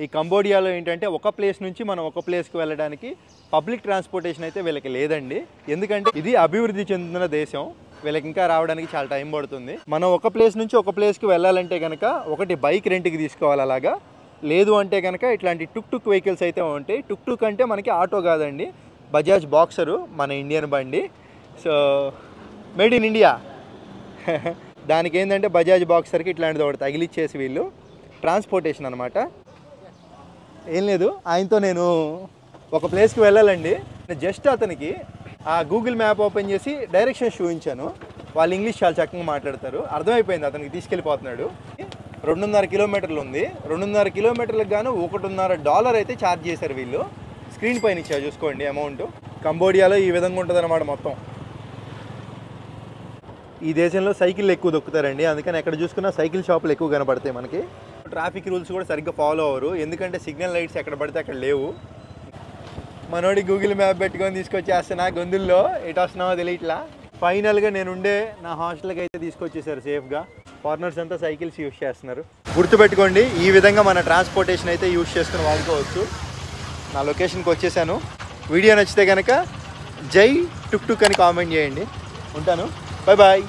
ఈ కంబోడియాలో ఏంటంటే ఒక ప్లేస్ నుంచి మనం ఒక ప్లేస్కి వెళ్ళడానికి పబ్లిక్ ట్రాన్స్పోర్టేషన్ అయితే వీళ్ళకి లేదండి. ఎందుకంటే ఇది అభివృద్ధి చెందిన దేశం, వీళ్ళకి ఇంకా రావడానికి చాలా టైం పడుతుంది. మనం ఒక ప్లేస్ నుంచి ఒక ప్లేస్కి వెళ్ళాలంటే కనుక ఒకటి బైక్ రెంట్కి తీసుకోవాలి, అలాగా లేదు అంటే కనుక ఇట్లాంటి టుక్ వెహికల్స్ అయితే ఉంటాయి. టుక్ అంటే మనకి ఆటో కాదండి, బజాజ్ బాక్సరు, మన ఇండియన్ బండి. So made in India. దానికి ఏంటంటే బజాజ్ బాక్సర్కి ఇట్లాంటిది ఒకటి తగిలిచ్చేసి వీళ్ళు ట్రాన్స్పోర్టేషన్ అనమాట. ఏం లేదు, ఆయనతో నేను ఒక ప్లేస్కి వెళ్ళాలండి. జస్ట్ అతనికి ఆ గూగుల్ మ్యాప్ ఓపెన్ చేసి డైరెక్షన్స్ చూపించాను. వాళ్ళు ఇంగ్లీష్ చాలా చక్కగా మాట్లాడతారు, అర్థమైపోయింది. అతనికి తీసుకెళ్ళిపోతున్నాడు. 2.5 కిలోమీటర్లు ఉంది. 2.5 కిలోమీటర్లకు గాను $1.5 అయితే ఛార్జ్ చేశారు వీళ్ళు. స్క్రీన్ పైన ఇచ్చా చూసుకోండి అమౌంట్. కంబోడియాలో ఈ విధంగా ఉంటుంది అన్నమాట మొత్తం. ఈ దేశంలో సైకిళ్ళు ఎక్కువ దొక్కుతారండి, అందుకని ఎక్కడ చూసుకున్నా సైకిల్ షాపులు ఎక్కువ కనపడతాయి మనకి. ట్రాఫిక్ రూల్స్ కూడా సరిగ్గా ఫాలో అవ్వరు, ఎందుకంటే సిగ్నల్ లైట్స్ ఎక్కడ పడితే అక్కడ లేవు. మనోడి గూగుల్ మ్యాప్ పెట్టుకొని తీసుకొచ్చేస్తున్నా, గొంతుల్లో ఎటు వస్తున్నావో తెలియట్లా. ఫైనల్గా నేనుండే నా హాస్టల్కి అయితే తీసుకొచ్చేసారు సేఫ్గా. ఫారినర్స్ అంతా సైకిల్స్ యూజ్ చేస్తున్నారు. గుర్తుపెట్టుకోండి, ఈ విధంగా మన ట్రాన్స్పోర్టేషన్ అయితే యూజ్ చేసుకుని వాడుకోవచ్చు. నా లొకేషన్కి వచ్చేసాను. వీడియో నచ్చితే కనుక జై టుక్ అని కామెంట్ చేయండి. ఉంటాను, బాయ్ బాయ్.